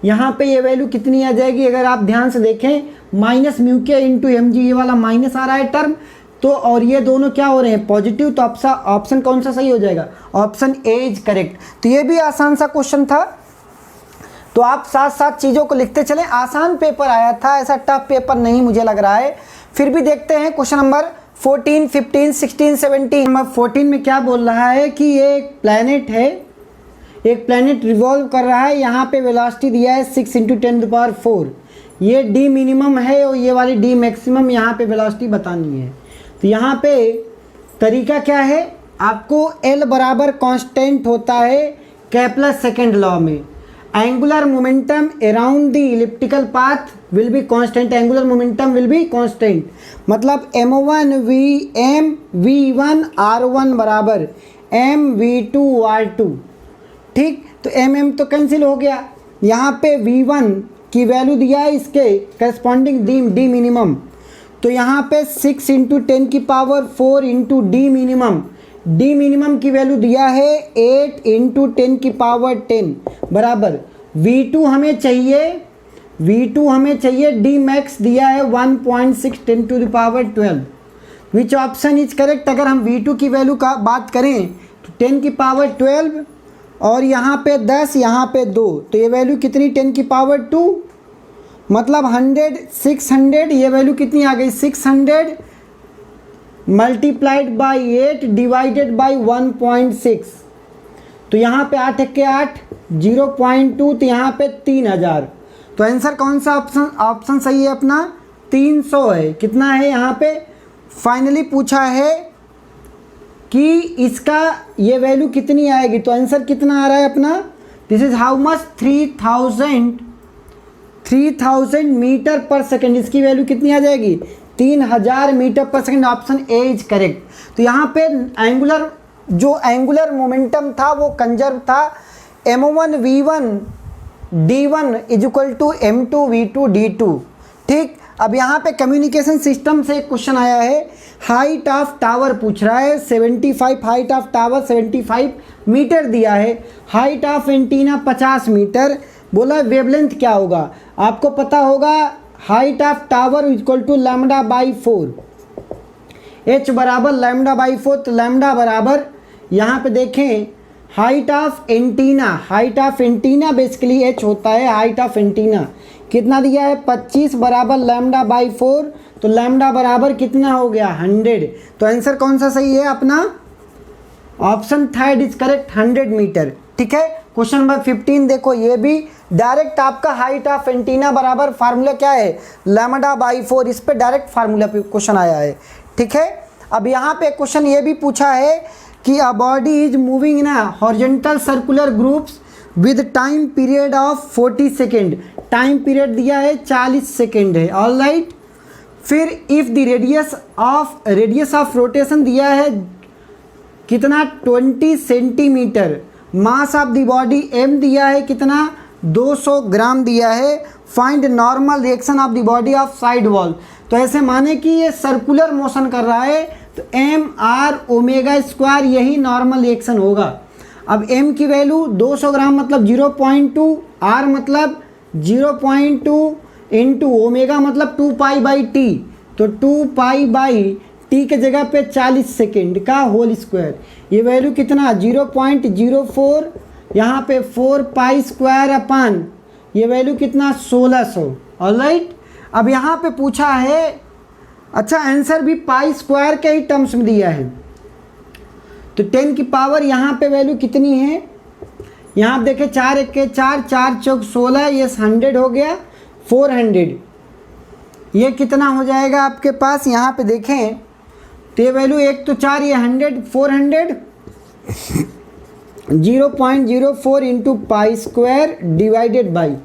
यहाँ पे ये वैल्यू कितनी आ जाएगी? अगर आप ध्यान से देखें, माइनस म्यू के इंटू mg, ये वाला माइनस आ रहा है टर्म, तो और ये दोनों क्या हो रहे हैं? पॉजिटिव। तो ऑप्शन कौन सा सही हो जाएगा? Option A is correct. तो ये भी आसान सा क्वेश्चन था, तो आप साथ साथ चीज़ों को लिखते चलें। आसान पेपर आया था, ऐसा टफ पेपर नहीं मुझे लग रहा है। फिर भी देखते हैं क्वेश्चन नंबर 14, 15, 16, 17। नंबर 14 में क्या बोल रहा है कि ये एक प्लैनेट है, एक प्लैनेट रिवॉल्व कर रहा है। यहाँ पे वेलोसिटी दिया है 6 × 10⁴। ये d मिनिमम है और ये वाली d मैक्सिमम, यहाँ पे वेलोसिटी बतानी है। तो यहाँ पे तरीका क्या है? आपको L बराबर कांस्टेंट होता है केपलर सेकेंड लॉ में angular momentum around the elliptical path will be constant, angular momentum will be constant, मतलब m1 v1 r1 बराबर mv2 r2। ठीक, तो mm तो कैंसिल हो गया, यहाँ पे v1 की वैल्यू दिया है इसके करस्पॉन्डिंग डी मिनिमम, तो यहाँ पे 6 × 10 की पावर 4 × डी मिनिमम की वैल्यू दिया है 8 × 10 की पावर 10 बराबर v2 हमें चाहिए डी मैक्स दिया है 1.6 10 to the power 12। Which option is correct? अगर हम v2 की वैल्यू का बात करें तो 10 की पावर 12 और यहाँ पे 10, यहाँ पे 2, तो ये वैल्यू कितनी 10 की पावर 2, मतलब 600, ये वैल्यू कितनी आ गई 600 मल्टीप्लाइड बाई 8 डिवाइडेड बाई 1.6, तो यहाँ पे 8 के 8 0.2, तो यहाँ पे 3000, तो आंसर कौन सा ऑप्शन सही है अपना 300 है। कितना है यहाँ पे फाइनली पूछा है कि इसका ये वैल्यू कितनी आएगी, तो आंसर कितना आ रहा है अपना, this is how much 3000 metre per second, इसकी वैल्यू कितनी आ जाएगी 3000 metre per second, option A is correct. तो यहाँ पे एंगुलर मोमेंटम था वो कंजर्व था, m1 v1 d1 is equal to m2 v2 d2। ठीक, अब यहाँ पे कम्युनिकेशन सिस्टम से एक क्वेश्चन आया है, हाइट ऑफ टावर पूछ रहा है 75, हाइट ऑफ टावर 75 मीटर दिया है, हाइट ऑफ एंटीना 50 मीटर, बोला वेवलेंथ क्या होगा। आपको पता होगा height of tower equal to λ/4, h बराबर λ/4, तो लैम्डा बराबर यहाँ पे देखें height of antenna basically h होता है, हाइट ऑफ एंटीना कितना दिया है 25 बराबर λ/4, तो लैम्डा बराबर कितना हो गया 100, तो आंसर कौन सा सही है अपना option third is correct 100 metre. ठीक है, क्वेश्चन नंबर 15 देखो, ये भी डायरेक्ट आपका हाइट ऑफ एंटीना बराबर फार्मूला क्या है λ/4, इस पे डायरेक्ट फार्मूला पे क्वेश्चन आया है। ठीक है, अब यहाँ पे क्वेश्चन ये भी पूछा है कि a body is moving in horizontal circular groups with time period of 40 second, time period दिया है 40 सेकेंड है, ऑल राइट। फिर if the radius of rotation दिया है कितना 20 centimetre, mass of the body m दिया है कितना 200 ग्राम दिया है, find normal reaction of the body of side wall, तो ऐसे माने कि ये सर्कुलर मोशन कर रहा है तो mr⍵² यही नॉर्मल रिएक्शन होगा। अब m की वैल्यू 200 ग्राम मतलब 0.2, r मतलब 0.2 इंटू ओमेगा मतलब 2π/t, तो 2π/t के जगह पे 40 सेकेंड का होल स्क्वायर, ये वैल्यू कितना 0.04, यहाँ पे 4π² अपान ये वैल्यू कितना 1600, ऑलराइट। अब यहाँ पे पूछा है, अच्छा आंसर भी π² के ही टर्म्स में दिया है, तो 10 की पावर यहाँ पे वैल्यू कितनी है, यहाँ आप देखें 4 1 के 4, 4 चौक 16, ये 100 हो गया 400, ये कितना हो जाएगा आपके पास, यहाँ पे देखें तो ये वैल्यू 1 तो 4, ये 100 400 0.04 into π² divided by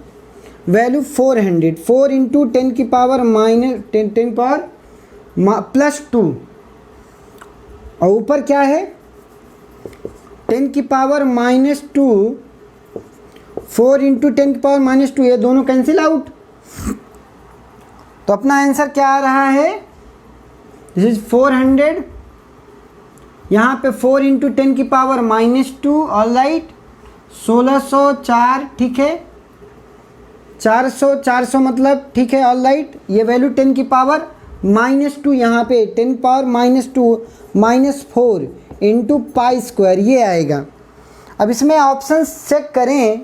value 400, 4 into 10 की पावर -10 पावर +2, और ऊपर क्या है 10 की पावर -2, 4 इंटू 10 की पावर -2, ये दोनों कैंसिल आउट, तो अपना आंसर क्या आ रहा है, दिस इज 400, यहाँ पे 4 इंटू 10 की पावर -2, ऑल राइट 1604, ठीक है 400 मतलब ठीक है, ऑल राइट, ये वैल्यू 10 की पावर -2, यहाँ पे 10 पावर -2 -4 इंटू π² ये आएगा। अब इसमें ऑप्शन चेक करें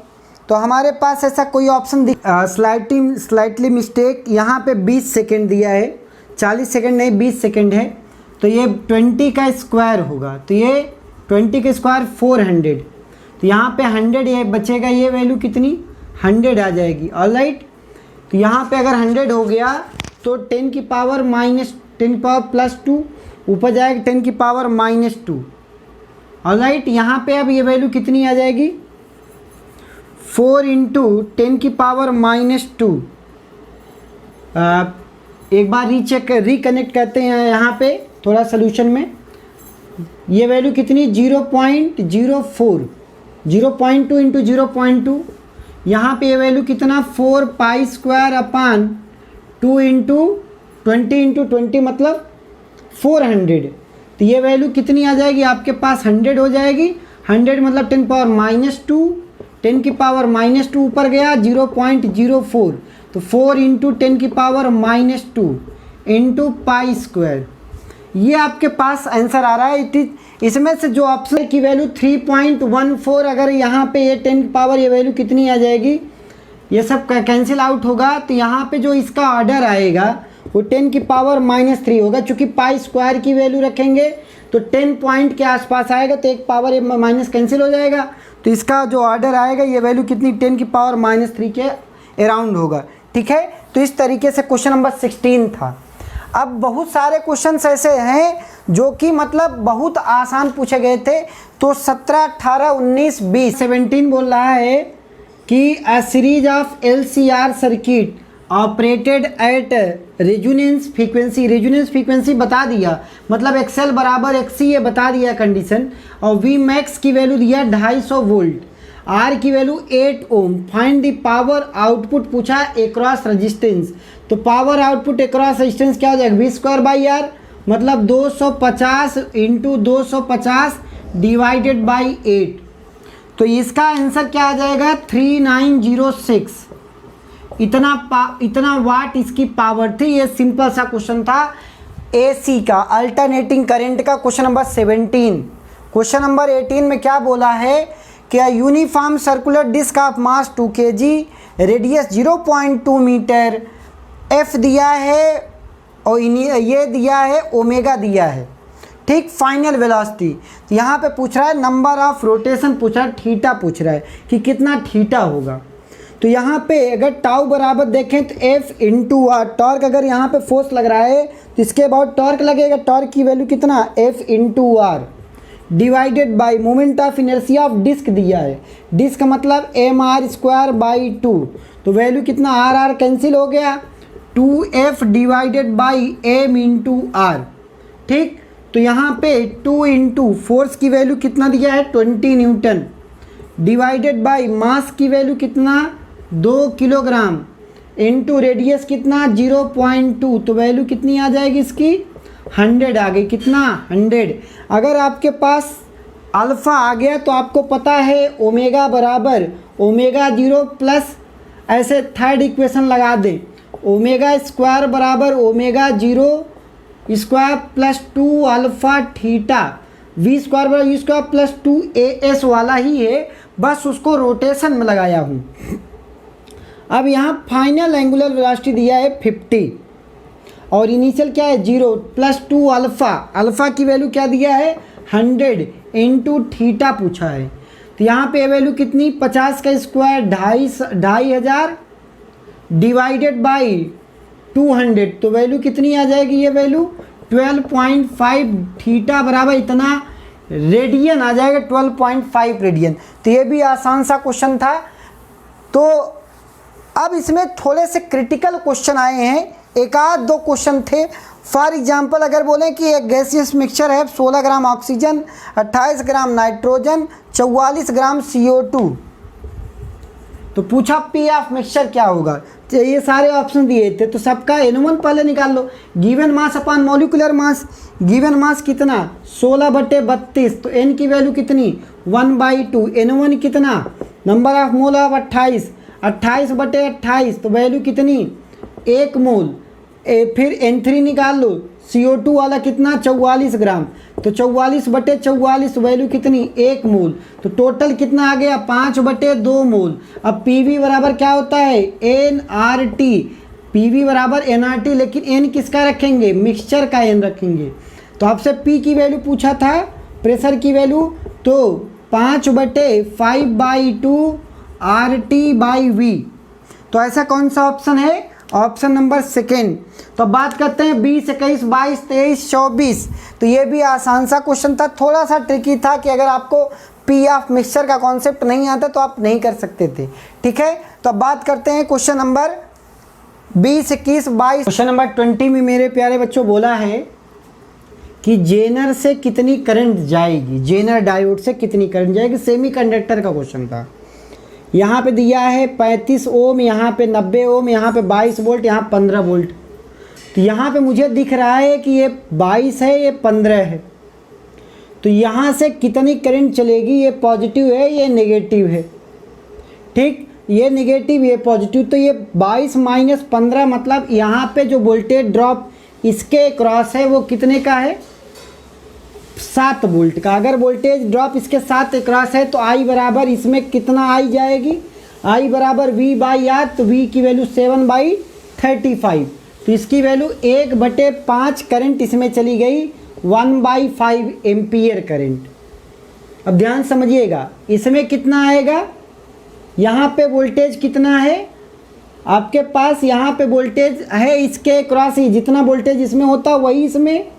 तो हमारे पास ऐसा कोई ऑप्शन स्लाइटली मिस्टेक, यहाँ पे 20 सेकेंड दिया है, 40 सेकेंड नहीं 20 सेकेंड है, तो ये 20 का स्क्वायर होगा, तो ये 20 का स्क्वायर 400, तो यहाँ पे 100 ये बचेगा, ये वैल्यू कितनी 100 आ जाएगी, ऑल राइट। तो यहाँ पे अगर 100 हो गया तो 10 की पावर -10 पावर +2, ऊपर जाएगा 10 की पावर -2, ऑल राइट। यहाँ पे अब ये वैल्यू कितनी आ जाएगी 4 इंटू 10⁻²। एक बार रिकनेक्ट करते हैं यहाँ पे थोड़ा सोल्यूशन में। ये वैल्यू कितनी 0.04, 0.2 इंटू 0.2। यहाँ पे ये वैल्यू कितना 4π² इंटू 20 मतलब 400। तो ये वैल्यू कितनी आ जाएगी आपके पास 100 हो जाएगी। 100 मतलब 10⁻², 10⁻² ऊपर गया 0.04, तो 4 इंटू 10⁻² इंटू π²। ये आपके पास आंसर आ रहा है। इसमें से जो ऑप्शन की वैल्यू 3.14, अगर यहाँ पे ये 10 ये वैल्यू कितनी आ जाएगी, ये सब कैंसिल आउट होगा। तो यहाँ पे जो इसका ऑर्डर आएगा वो 10⁻³ होगा। चूँकि π² की वैल्यू रखेंगे तो 10 पॉइंट के आसपास आएगा, तो एक पावर ये माइनस कैंसिल हो जाएगा। तो इसका जो ऑर्डर आएगा ये वैल्यू कितनी 10⁻³ के अराउंड होगा। ठीक है, तो इस तरीके से क्वेश्चन नंबर 16 था। अब बहुत सारे क्वेश्चंस ऐसे हैं जो कि मतलब बहुत आसान पूछे गए थे। तो 17, 18, 19, 20, 17 बोल रहा है कि a series of LCR circuit operated at resonance frequency. Resonance frequency बता दिया, मतलब XL बराबर XC ये बता दिया कंडीशन। और V मैक्स की वैल्यू दिया 250 वोल्ट, R की value 8 ohm. Find the power output पूछा एक्रॉस रेजिस्टेंस। तो पावर आउटपुट एक्रॉस रेजिस्टेंस क्या हो जाएगा V²/R, मतलब 250 इंटू 250 डिवाइडेड बाई 8। तो इसका आंसर क्या आ जाएगा 3906। इतना वाट इसकी पावर थी। ये सिंपल सा क्वेश्चन था AC का, अल्टरनेटिंग करंट का, क्वेश्चन नंबर 17। क्वेश्चन नंबर 18 में क्या बोला है कि uniform circular disc of mass 2 kg, radius 0.2 metre, F दिया है और ये दिया है ओमेगा दिया है। ठीक, फाइनल वेलोसिटी यहाँ पे पूछ रहा है, नंबर ऑफ रोटेशन पूछ रहा है, थीटा पूछ रहा है कि कितना थीटा होगा। तो यहाँ पे अगर टाउ बराबर देखें तो F इंटू आर, टॉर्क अगर यहाँ पे फोर्स लग रहा है तो इसके बाद टॉर्क लगेगा। टॉर्क की वैल्यू कितना F into R divided by moment of inertia of disc दिया है। डिस्क मतलब mr²/2, तो वैल्यू कितना R कैंसिल हो गया, 2F divided by m into R. ठीक, तो यहाँ पे 2 इंटू फोर्स की वैल्यू कितना दिया है 20 न्यूटन डिवाइडेड बाई मास की वैल्यू कितना 2 किलोग्राम इंटू रेडियस कितना 0.2, तो वैल्यू कितनी आ जाएगी इसकी 100 आ गई। कितना 100। अगर आपके पास अल्फ़ा आ गया तो आपको पता है ओमेगा बराबर ω0 प्लस, ऐसे थर्ड इक्वेशन लगा दें, ω² बराबर ω0² प्लस 2 अल्फ़ा थीटा, V² बराबर U² प्लस 2AS वाला ही है, बस उसको रोटेशन में लगाया हूँ। अब यहाँ फाइनल एंगुलर वेलोसिटी दिया है 50 और इनिशियल क्या है 0 प्लस 2 अल्फ़ा। अल्फ़ा की वैल्यू क्या दिया है 100 इंटू थीटा पूछा है। तो यहाँ पे वैल्यू कितनी 50 का स्क्वायर 2500 डिवाइडेड बाई 200, तो वैल्यू कितनी आ जाएगी, ये वैल्यू 12.5 थीटा बराबर इतना रेडियन आ जाएगा, 12.5 रेडियन। तो ये भी आसान सा क्वेश्चन था। तो अब इसमें थोड़े से क्रिटिकल क्वेश्चन आए हैं, एक आध दो क्वेश्चन थे। फॉर एग्जांपल अगर बोलें कि एक गैसियस मिक्सचर है, 16 ग्राम ऑक्सीजन, 28 ग्राम नाइट्रोजन, 44 ग्राम CO2, तो पूछा पी ऑफ मिक्सचर क्या होगा। तो ये सारे ऑप्शन दिए थे, तो सबका N1 पहले निकाल लो। Given mass upon molecular mass, given mass कितना 16/32, तो N की वैल्यू कितनी 1/2, N1 कितना नंबर ऑफ मोल ऑफ 28, 28/28, तो वैल्यू कितनी 1 मोल। फिर N3 निकाल लो, CO2 वाला कितना 44 ग्राम, तो 44/44 वैल्यू कितनी 1 मोल, तो टोटल कितना आ गया 5/2 मोल। अब PV बराबर क्या होता है nRT, PV बराबर nRT, लेकिन N किसका रखेंगे मिक्सचर का N रखेंगे। तो आपसे P की वैल्यू पूछा था, प्रेशर की वैल्यू, तो 5/5/2 RT/V, तो ऐसा कौन सा ऑप्शन है ऑप्शन नंबर सेकेंड। तो बात करते हैं 20, 21, 22, 23, 24। तो ये भी आसान सा क्वेश्चन था, थोड़ा सा ट्रिकी था कि अगर आपको पी ऑफ मिक्सचर का कॉन्सेप्ट नहीं आता तो आप नहीं कर सकते थे। ठीक है, तो अब बात करते हैं क्वेश्चन नंबर 20, 21, 22। क्वेश्चन नंबर 20 में मेरे प्यारे बच्चों बोला है कि जेनर से कितनी करंट जाएगी, जेनर डायोड से कितनी करंट जाएगी। सेमीकंडक्टर का क्वेश्चन था। यहाँ पे दिया है 35 ओम, यहाँ पे 90 ओम, यहाँ पे 22 वोल्ट, यहाँ 15 वोल्ट। तो यहाँ पे मुझे दिख रहा है कि ये 22 है, ये 15 है। तो यहाँ से कितनी करंट चलेगी, ये पॉजिटिव है, ये नेगेटिव है। ठीक, ये नेगेटिव, ये पॉजिटिव। तो ये 22 माइनस 15 मतलब यहाँ पे जो वोल्टेज ड्रॉप इसके क्रॉस है वो कितने का है, 7 वोल्ट का। अगर वोल्टेज ड्रॉप इसके साथ क्रॉस है तो आई बराबर इसमें कितना आई जाएगी, आई बराबर V बाई आर। तो V की वैल्यू 7/35। तो इसकी वैल्यू 1/5 करंट इसमें चली गई, 1/5 एम्पियर करंट। अब ध्यान समझिएगा, इसमें कितना आएगा, यहाँ पे वोल्टेज कितना है आपके पास, यहाँ पे वोल्टेज है इसके क्रॉस ही, जितना वोल्टेज इसमें होता वही इसमें,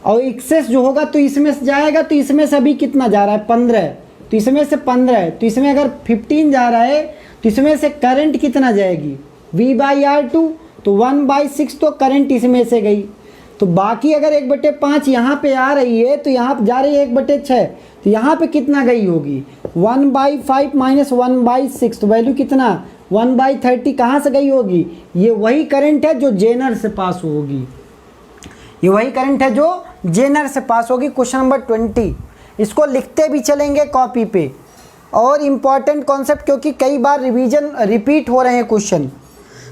और एक्सेस जो होगा तो इसमें से जाएगा। तो इसमें से अभी कितना जा रहा है, 15। तो इसमें से 15 है, तो इसमें अगर 15 जा रहा है तो इसमें से करंट कितना जाएगी, V/R2। तो 1/6 तो करंट इसमें से गई। तो बाकी अगर 1/5 यहाँ पे आ रही है तो यहाँ जा रही है 1/6। तो यहाँ पे कितना गई होगी, 1/5 माइनस 1/6। तो वैल्यू कितना, 1/30 कहाँ से गई होगी, ये वही करंट है जो जेनर से पास होगी, ये वही करंट है जो जेनर से पास होगी। क्वेश्चन नंबर 20, इसको लिखते भी चलेंगे कॉपी पे, और इम्पॉर्टेंट कॉन्सेप्ट क्योंकि कई बार रिपीट हो रहे हैं क्वेश्चन।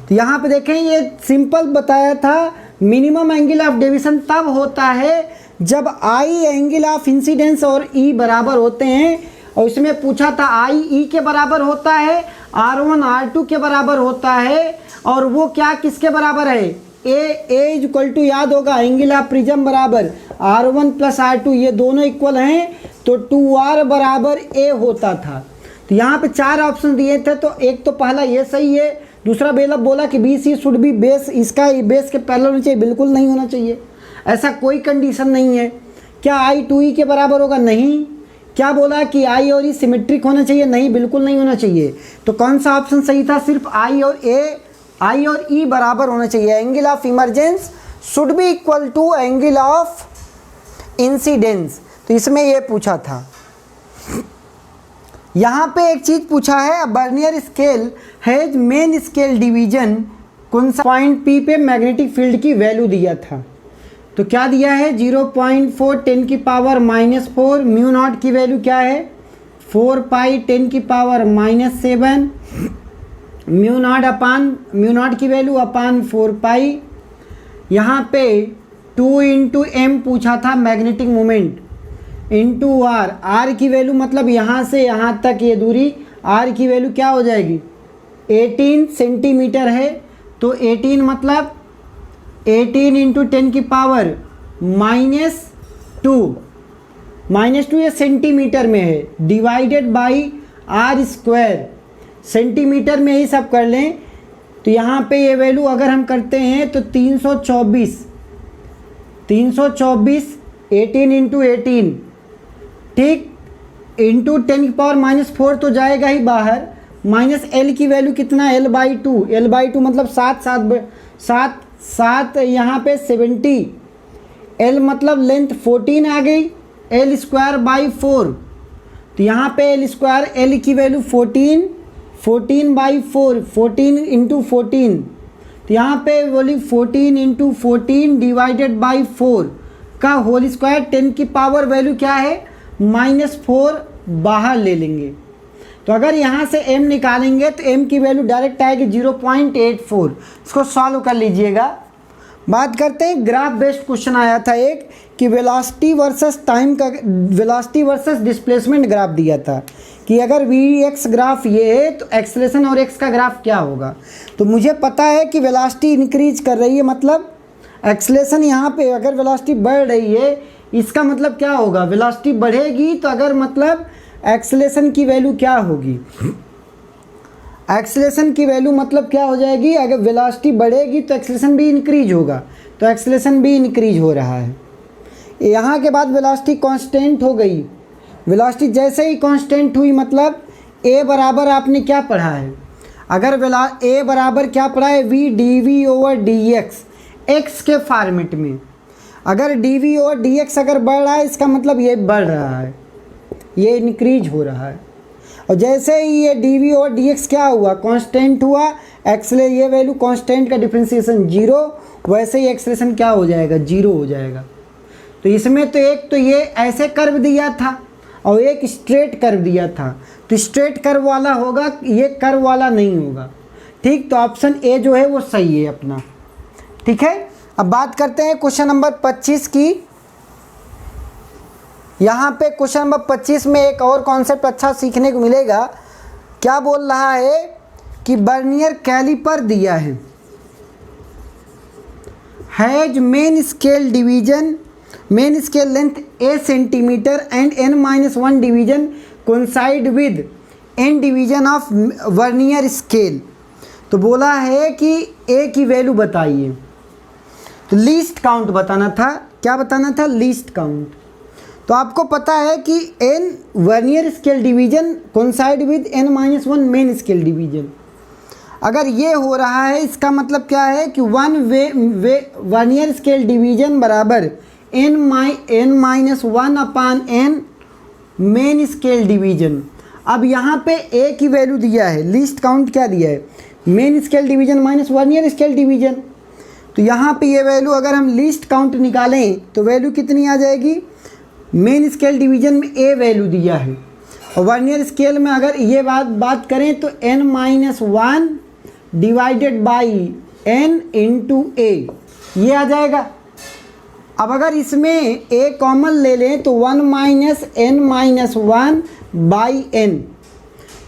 तो यहाँ पे देखें, ये सिंपल बताया था, मिनिमम एंगल ऑफ डेविएशन तब होता है जब आई एंगल ऑफ इंसिडेंस और ई बराबर होते हैं। और इसमें पूछा था आई ई के बराबर होता है, R1 R2 के बराबर होता है, और वो क्या किसके बराबर है, ए इक्वल टू, याद होगा एंगल ऑफ प्रिज्म बराबर R1 प्लस R2, ये दोनों इक्वल हैं। तो 2R बराबर ए होता था। तो यहाँ पे 4 ऑप्शन दिए थे, तो एक तो पहला ये सही है। दूसरा बेलब बोला कि BC शुड बी बेस, इसका बेस के पैरेलल होना चाहिए, बिल्कुल नहीं होना चाहिए, ऐसा कोई कंडीशन नहीं है। क्या आई 2E के बराबर होगा, नहीं। क्या बोला कि आई और ई सिमेट्रिक होना चाहिए, नहीं, बिल्कुल नहीं होना चाहिए। तो कौन सा ऑप्शन सही था, सिर्फ आई और ई बराबर होना चाहिए। Angle of emergence should be equal to angle of incidence. तो इसमें ये पूछा था। यहाँ पे एक चीज़ पूछा है, vernier scale has main scale division, कौन सा पॉइंट P पे मैग्नेटिक फील्ड की वैल्यू दिया था। तो क्या दिया है, 0.4 10 की पावर -4, म्यू नॉट की वैल्यू क्या है, 4 पाई 10 की पावर -7, म्यू नॉट की वैल्यू अपान 4 पाई। यहाँ पे 2 इंटू एम पूछा था मैग्नेटिक मोमेंट, इंटू आर की वैल्यू मतलब यहाँ से यहाँ तक ये दूरी, आर की वैल्यू क्या हो जाएगी, 18 सेंटीमीटर है। तो 18 मतलब 18 इंटू 10 की पावर -2 ये सेंटीमीटर में है, divided by R square, centimetre में ही सब कर लें। तो यहाँ पे ये वैल्यू अगर हम करते हैं तो 324 18 इंटू 18, ठीक, इंटू 10 की पावर -4 तो जाएगा ही बाहर, माइनस L की वैल्यू कितना, L/2 मतलब 7 यहाँ पे 70, L मतलब लेंथ 14 आ गई, L स्क्वायर बाई 4। तो यहाँ पे L स्क्वायर, L की वैल्यू 14/4, 14 इंटू 14। तो यहाँ पे बोली 14 इंटू 14 डिवाइडेड बाई 4 का होल स्क्वायर, 10 की पावर वैल्यू क्या है, -4 बाहर ले लेंगे। तो अगर यहाँ से m निकालेंगे तो m की वैल्यू डायरेक्ट आएगी 0.84। इसको सॉल्व कर लीजिएगा। बात करते हैं ग्राफ बेस्ड क्वेश्चन आया था एक, कि वेलोसिटी वर्सेस टाइम का, वेलोसिटी वर्सेस डिस्प्लेसमेंट ग्राफ दिया था कि अगर Vx ग्राफ ये है तो एक्सेलरेशन और x का ग्राफ क्या होगा। तो मुझे पता है कि वेलोसिटी इंक्रीज कर रही है, मतलब एक्सेलरेशन यहाँ पे अगर वेलोसिटी बढ़ रही है इसका मतलब क्या होगा, वेलोसिटी बढ़ेगी। तो अगर मतलब एक्सेलरेशन की वैल्यू क्या होगी, एक्सेलरेशन की वैल्यू मतलब क्या हो जाएगी, अगर वेलोसिटी बढ़ेगी तो एक्सेलरेशन भी इंक्रीज होगा, तो एक्सेलरेशन भी इंक्रीज हो रहा है। यहाँ के बाद वेलोसिटी कांस्टेंट हो गई। वेलोसिटी जैसे ही कांस्टेंट हुई मतलब ए बराबर आपने क्या पढ़ा है, अगर ए बराबर क्या पढ़ा है, V D V over D X के फॉर्मेट में। अगर D V over D X अगर बढ़ रहा है इसका मतलब ये बढ़ रहा है, ये इंक्रीज हो रहा है। और जैसे ही ये D V over D X क्या हुआ, कांस्टेंट हुआ, ये वैल्यू कांस्टेंट का डिफरेंशिएशन 0, वैसे ही एक्सेलरेशन क्या हो जाएगा, 0 हो जाएगा। तो इसमें तो एक तो ये ऐसे कर्व दिया था और एक स्ट्रेट कर्व दिया था, तो स्ट्रेट कर्व वाला होगा, ये कर्व वाला नहीं होगा। ठीक, तो ऑप्शन ए जो है वो सही है अपना। ठीक है, अब बात करते हैं क्वेश्चन नंबर 25 की। यहाँ पे क्वेश्चन नंबर 25 में एक और कॉन्सेप्ट अच्छा सीखने को मिलेगा। क्या बोल रहा है कि वर्नियर कैलिपर दिया है, has main scale division, main scale length a centimetre and n-1 division coincide with n division of vernier scale. तो बोला है कि a की वैल्यू बताइए, तो लीस्ट काउंट बताना था। क्या बताना था, लीस्ट काउंट। तो आपको पता है कि n vernier scale division coincide with n-1 main scale division. अगर ये हो रहा है इसका मतलब क्या है कि वर्नियर स्केल डिवीजन बराबर n-1 अपान n मेन स्केल डिवीजन। अब यहाँ पे a की वैल्यू दिया है, लीस्ट काउंट क्या दिया है, main scale division minus vernier scale division. तो यहाँ पे ये वैल्यू अगर हम लीस्ट काउंट निकालें तो वैल्यू कितनी आ जाएगी, मेन स्केल डिवीजन में a वैल्यू दिया है और वर्नियर स्केल में अगर ये बात करें तो n-1 divided by n into a, ये आ जाएगा। अब अगर इसमें a कॉमन ले लें तो 1 माइनस n-1 बाई n,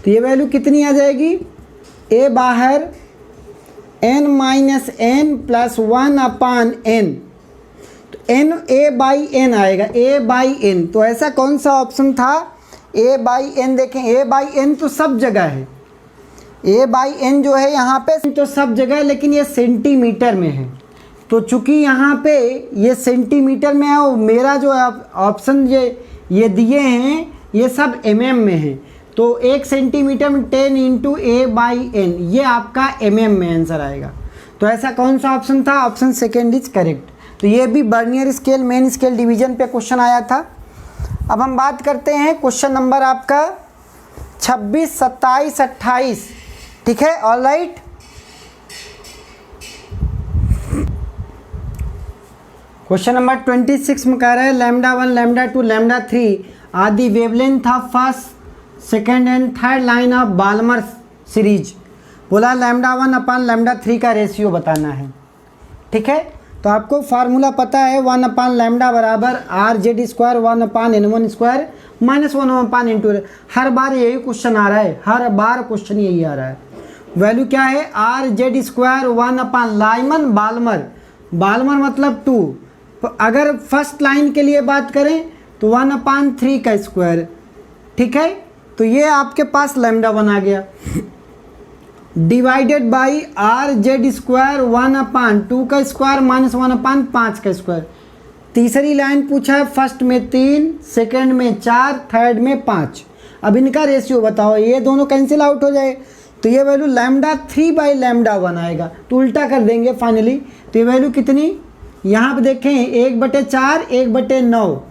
तो ये वैल्यू कितनी आ जाएगी, a बाहर n-n प्लस 1 अपान n, तो n a बाई n आएगा, a बाई n। तो ऐसा कौन सा ऑप्शन था, a बाई n। देखें a बाई n तो सब जगह है, a बाई n जो है यहाँ पे तो सब जगह है, लेकिन ये सेंटीमीटर में है। तो चूँकि यहाँ पे ये सेंटीमीटर में है और मेरा जो ऑप्शन ये दिए हैं ये सब mm में है, तो 1 सेंटीमीटर में 10 इंटू a बाई n, ये आपका mm में आंसर आएगा। तो ऐसा कौन सा ऑप्शन था, ऑप्शन सेकेंड इज करेक्ट। तो ये भी vernier scale main scale division पे क्वेश्चन आया था। अब हम बात करते हैं क्वेश्चन नंबर आपका 26, 27, 28। ठीक है, ऑल राइट। क्वेश्चन नंबर 26 में कह रहा है λ1, λ2, λ3 आदि wavelength of first, second and third line of Balmer series. बोला λ1 अपान λ3 का रेशियो बताना है। ठीक है, तो आपको फार्मूला पता है 1 अपान लैम्डा बराबर are Z square 1 upon n1 square minus 1 upon n2। हर बार यही क्वेश्चन आ रहा है, हर बार क्वेश्चन यही आ रहा है। वैल्यू क्या है, are Z square 1 upon Lyman Balmer, Balmer मतलब 2। अगर फर्स्ट लाइन के लिए बात करें तो 1 अपान 3 का स्क्वायर। ठीक है, तो ये आपके पास λ1 आ गया, divided by are Z square 1 अपान 2 का स्क्वायर माइनस 1 अपान 5 का स्क्वायर। तीसरी लाइन पूछा है, फर्स्ट में 3, सेकंड में 4, थर्ड में 5। अब इनका रेशियो बताओ, ये दोनों कैंसिल आउट हो जाए तो ये वैल्यू λ3 बाई λ1 आएगा। तो उल्टा कर देंगे फाइनली, तो ये वैल्यू कितनी, यहाँ पे देखें 1/4 1/9,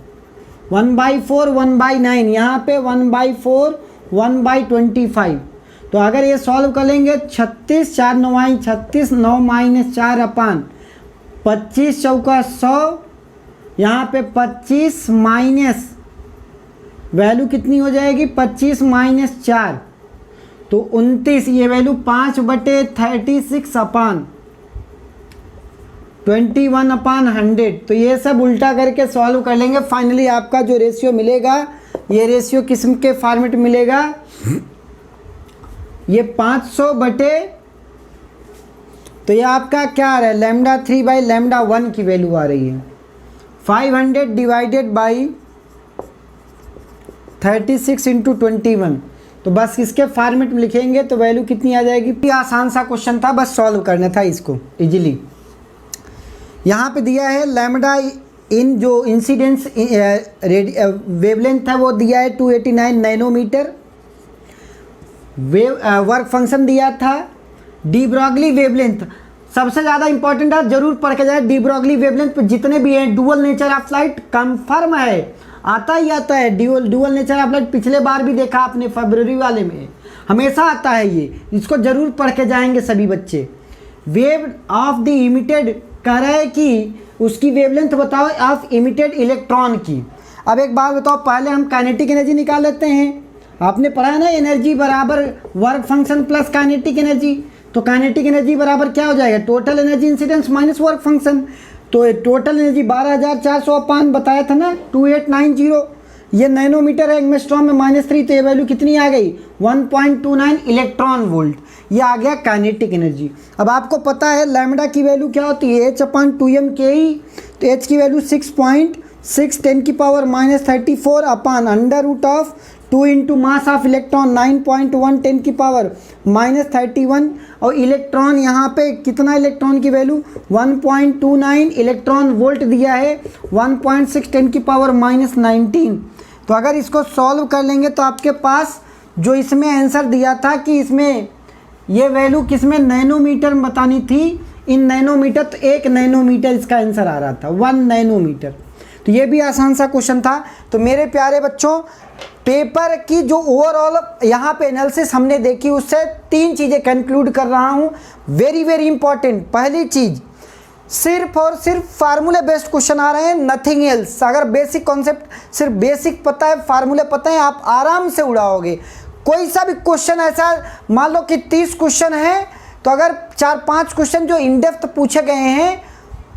1/4 1/9, यहाँ पे 1/4 1/25। तो अगर ये सॉल्व कर लेंगे 36, 4 9 36, 9 माइनस 4 अपान 25 चौका 100, यहाँ पे 25 माइनस वैल्यू कितनी हो जाएगी 25 माइनस 4 तो 29। ये वैल्यू 5/36 अपान 21 अपान 100। तो ये सब उल्टा करके सॉल्व कर लेंगे। फाइनली आपका जो रेशियो मिलेगा, ये रेशियो किस्म के फॉर्मेट मिलेगा, ये 500 बटे, तो ये आपका क्या आ रहा है λ3 बाई λ1 की वैल्यू आ रही है 500 डिवाइडेड बाई 36 इंटू 21। तो बस इसके फॉर्मेट में लिखेंगे तो वैल्यू कितनी आ जाएगी। ये आसान सा क्वेश्चन था, बस सॉल्व करना था इसको इजीली। यहाँ पे दिया है लैम्डा इन जो इंसिडेंस वेवलेंथ है वो दिया है 289 नैनोमीटर। वर्क फंक्शन दिया था। डी ब्रॉगली वेवलेंथ सबसे ज़्यादा इंपॉर्टेंट है, जरूर पढ़ के जाए। डी ब्रॉगली वेवलेंथ पे जितने भी हैं dual nature of light confirm है, आता ही आता है। डुअल नेचर ऑफ लाइट पिछले बार भी देखा आपने फरवरी वाले में, हमेशा आता है ये, इसको जरूर पढ़ के जाएंगे सभी बच्चे। वेव ऑफ द इमिटेड कह रहा है कि उसकी वेवलेंथ बताओ ऑफ इमिटेड इलेक्ट्रॉन की। अब एक बात बताओ, पहले हम काइनेटिक एनर्जी निकाल लेते हैं। आपने पढ़ा है ना, एनर्जी बराबर work function plus kinetic energy. तो काइनेटिक एनर्जी बराबर क्या हो जाएगा, total energy incidence minus work function. तो टोटल एनर्जी 12,405 बताया था ना, 2890। ये नैनोमीटर है, एंगस्ट्रॉम में -3, तो ये वैल्यू कितनी आ गई 1.29 इलेक्ट्रॉन वोल्ट। ये आ गया काइनेटिक एनर्जी। अब आपको पता है लैम्डा की वैल्यू क्या होती है, H/2m/ke। तो H की value 6.6 10⁻34 upon √2 into mass of electron 9.1 10⁻31। और इलेक्ट्रॉन यहाँ पे कितना, इलेक्ट्रॉन की वैल्यू 1.29 इलेक्ट्रॉन वोल्ट दिया है, 1.6 10⁻19। तो अगर इसको सॉल्व कर लेंगे तो आपके पास जो इसमें आंसर दिया था कि इसमें ये वैल्यू किसमें नैनोमीटर में बतानी थी, इन नैनोमीटर, तो 1 नैनोमीटर इसका आंसर आ रहा था, 1 नैनोमीटर। तो ये भी आसान सा क्वेश्चन था। तो मेरे प्यारे बच्चों, पेपर की जो ओवरऑल यहाँ पे एनालिसिस हमने देखी, उससे 3 चीज़ें कंक्लूड कर रहा हूँ, वेरी वेरी इंपॉर्टेंट। पहली चीज़, सिर्फ और सिर्फ फार्मूले बेस्ड क्वेश्चन आ रहे हैं, नथिंग एल्स। अगर बेसिक कॉन्सेप्ट सिर्फ बेसिक पता है, फार्मूले पता है, आप आराम से उड़ाओगे। कोई सा भी क्वेश्चन ऐसा, मान लो कि 30 क्वेश्चन है, तो अगर 4-5 क्वेश्चन जो इन डेप्थ पूछे गए हैं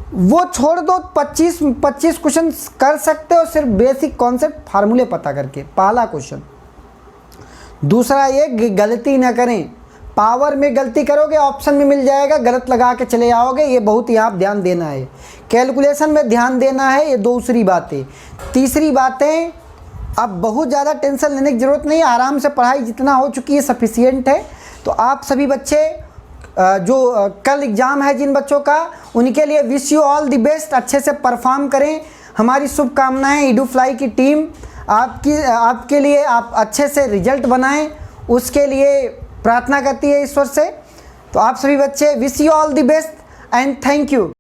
वो छोड़ दो, 25 क्वेश्चन कर सकते हो सिर्फ बेसिक कॉन्सेप्ट फार्मूले पता करके। पहला क्वेश्चन। दूसरा ये, गलती ना करें। पावर में गलती करोगे ऑप्शन में मिल जाएगा, गलत लगा के चले आओगे, ये बहुत यहाँ ध्यान देना है। कैलकुलेशन में ध्यान देना है, ये दूसरी बातें। तीसरी बातें, अब बहुत ज़्यादा टेंशन लेने की ज़रूरत नहीं है, आराम से पढ़ाई जितना हो चुकी है सफिशिएंट है। तो आप सभी बच्चे जो कल एग्ज़ाम है जिन बच्चों का, उनके लिए wish you all the best, अच्छे से परफॉर्म करें। हमारी शुभकामनाएं, ईडूफ्लाई की टीम आपके लिए, आप अच्छे से रिजल्ट बनाएं, उसके लिए प्रार्थना करती है ईश्वर से। तो आप सभी बच्चे, wish you all the best and thank you.